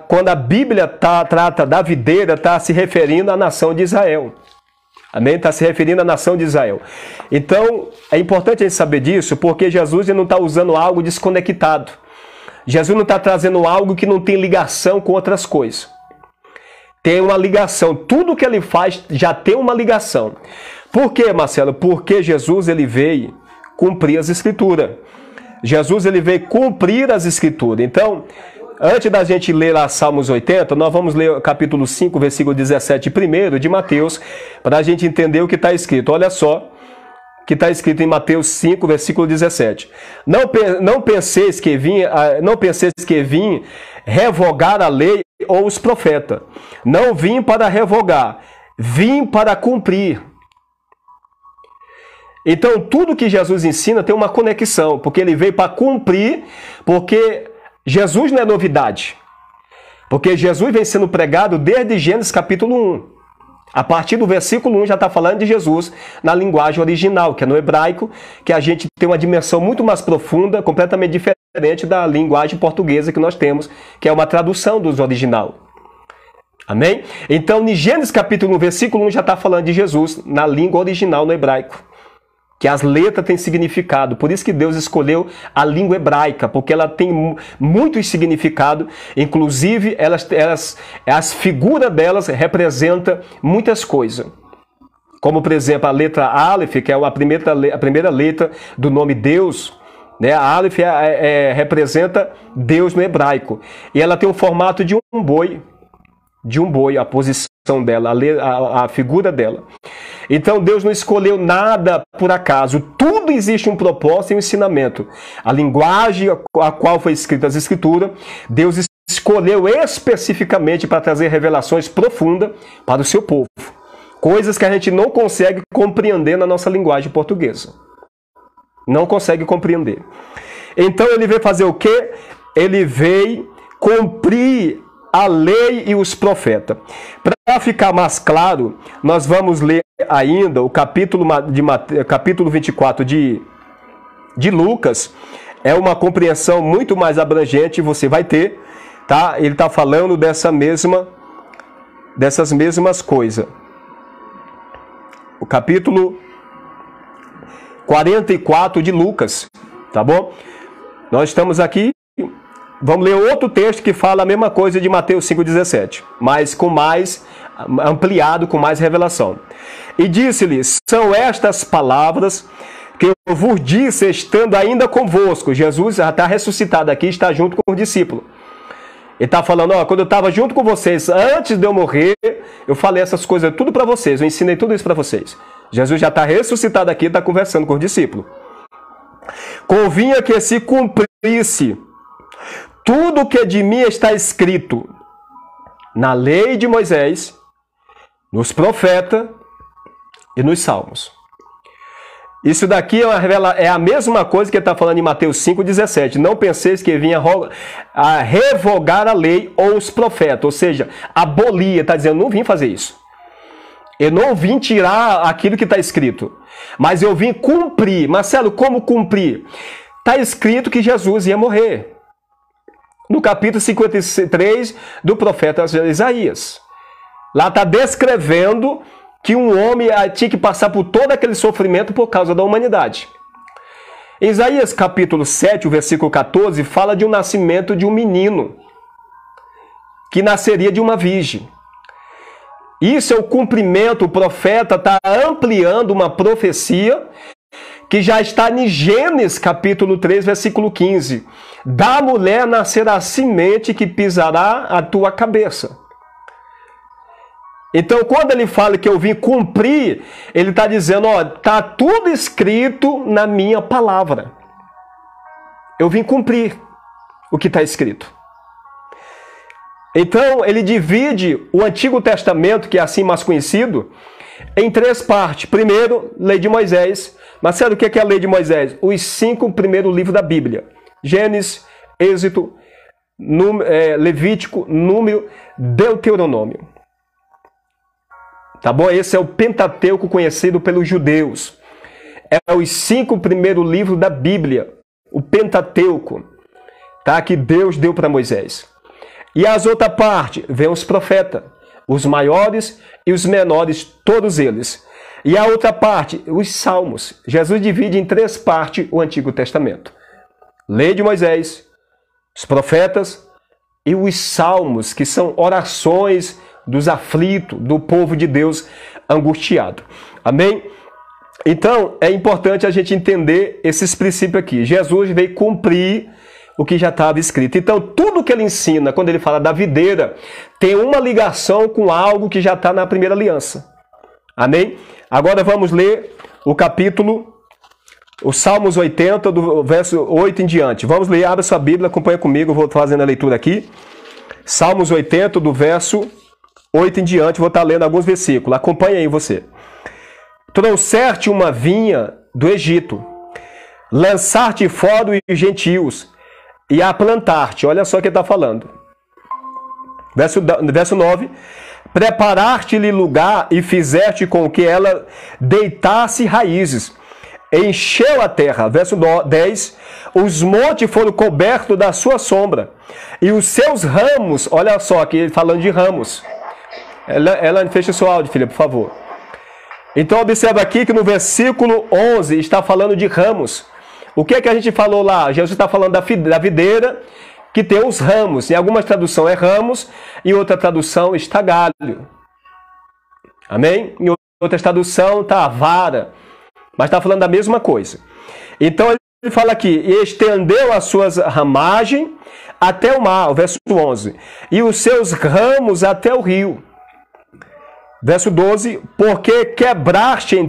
quando a Bíblia trata da videira, está se referindo à nação de Israel. Amém? Está se referindo à nação de Israel. Então, é importante a gente saber disso, porque Jesus não está usando algo desconectado. Jesus não está trazendo algo que não tem ligação com outras coisas. Tem uma ligação. Tudo que ele faz já tem uma ligação. Por quê, Marcelo? Porque Jesus ele veio cumprir as Escrituras. Jesus ele veio cumprir as Escrituras. Então, antes da gente ler lá Salmos 80, nós vamos ler o capítulo 5, versículo 17 primeiro de Mateus, para a gente entender o que está escrito. Olha só o que está escrito em Mateus 5, versículo 17. Não penseis que vim revogar a lei ou os profetas. Não vim para revogar, vim para cumprir. Então, tudo que Jesus ensina tem uma conexão, porque ele veio para cumprir, porque Jesus não é novidade. Porque Jesus vem sendo pregado desde Gênesis capítulo 1. A partir do versículo 1 já está falando de Jesus na linguagem original, que é no hebraico, que a gente tem uma dimensão muito mais profunda, completamente diferente da linguagem portuguesa que nós temos, que é uma tradução dos original. Amém? Então, em Gênesis capítulo 1, versículo 1 já está falando de Jesus na língua original no hebraico. Que as letras têm significado. Por isso que Deus escolheu a língua hebraica, porque ela tem muito significado. Inclusive, as figuras delas representam muitas coisas. Como, por exemplo, a letra Aleph, que é a primeira letra do nome Deus. Né? A Aleph representa Deus no hebraico. E ela tem o formato de um boi. A posição dela, a figura dela. Então Deus não escolheu nada por acaso. Tudo existe um propósito e um ensinamento. A linguagem a qual foi escrita as Escrituras, Deus escolheu especificamente para trazer revelações profundas para o seu povo. Coisas que a gente não consegue compreender na nossa linguagem portuguesa. Não consegue compreender. Então ele veio fazer o quê? Ele veio cumprir a lei e os profetas. Para ficar mais claro, nós vamos ler ainda o capítulo 24 de Lucas. É uma compreensão muito mais abrangente, você vai ter, tá? Ele está falando dessas mesmas coisas. O capítulo 44 de Lucas, tá bom? Nós estamos aqui. Vamos ler outro texto que fala a mesma coisa de Mateus 5,17, mas com mais ampliado, com mais revelação. E disse-lhes: são estas palavras que eu vos disse estando ainda convosco. Jesus já está ressuscitado aqui, está junto com os discípulos. Ele está falando, quando eu estava junto com vocês, antes de eu morrer, eu falei essas coisas tudo para vocês, eu ensinei tudo isso para vocês. Jesus já está ressuscitado aqui, está conversando com os discípulos. Convinha que se cumprisse tudo que de mim está escrito na lei de Moisés, nos profetas e nos salmos. Isso daqui é a mesma coisa que ele está falando em Mateus 5,17. Não penseis que vinha a revogar a lei ou os profetas, ou seja, abolir. Ele está dizendo, não vim fazer isso. Eu não vim tirar aquilo que está escrito, mas eu vim cumprir. Marcelo, como cumprir? Está escrito que Jesus ia morrer. No capítulo 53 do profeta Isaías. Lá está descrevendo que um homem tinha que passar por todo aquele sofrimento por causa da humanidade. Em Isaías capítulo 7, o versículo 14, fala de um nascimento de um menino que nasceria de uma virgem. Isso é o cumprimento, o profeta está ampliando uma profecia que já está em Gênesis capítulo 3, versículo 15. Da mulher nascerá a semente que pisará a tua cabeça. Então, quando ele fala que eu vim cumprir, ele está dizendo, está tudo escrito na minha palavra. Eu vim cumprir o que está escrito. Então, ele divide o Antigo Testamento, que é assim mais conhecido, em 3 partes. Primeiro, lei de Moisés. Marcelo, o que é a lei de Moisés? Os 5 primeiros livros da Bíblia. Gênesis, Êxodo, Levítico, Número, Deuteronômio. Tá bom? Esse é o Pentateuco conhecido pelos judeus. É os 5 primeiros livros da Bíblia. O Pentateuco, tá? Que Deus deu para Moisés. E as outra parte, vem os profetas, os maiores e os menores, todos eles. E a outra parte, os salmos. Jesus divide em 3 partes o Antigo Testamento. Lei de Moisés, os profetas e os salmos, que são orações dos aflitos, do povo de Deus angustiado. Amém? Então, é importante a gente entender esses princípios aqui. Jesus veio cumprir o que já estava escrito. Então, tudo que ele ensina, quando ele fala da videira, tem uma ligação com algo que já está na primeira aliança. Amém? Agora vamos ler o capítulo, o Salmos 80, do verso 8 em diante. Vamos ler, abre sua Bíblia, acompanha comigo, eu vou fazendo a leitura aqui. Salmos 80, do verso 8 em diante, vou estar lendo alguns versículos. Acompanha aí você. Trouxer-te uma vinha do Egito, lançar-te fora os gentios e a plantar-te. Olha só o que ele está falando. Verso 9. Preparar-te-lhe lugar e fizeste com que ela deitasse raízes. Encheu a terra. Verso 10. Os montes foram cobertos da sua sombra. E os seus ramos, olha só aqui falando de ramos. Ela fecha o seu áudio, filha, por favor. Então observa aqui que no versículo 11 está falando de ramos. O que é que a gente falou lá? Jesus está falando da videira que tem os ramos. Em algumas traduções é ramos, em outra tradução está galho. Amém? Em outra tradução está a vara. Mas está falando da mesma coisa. Então ele fala aqui, e estendeu as suas ramagens até o mar, o verso 11. E os seus ramos até o rio. Verso 12, porque quebraste em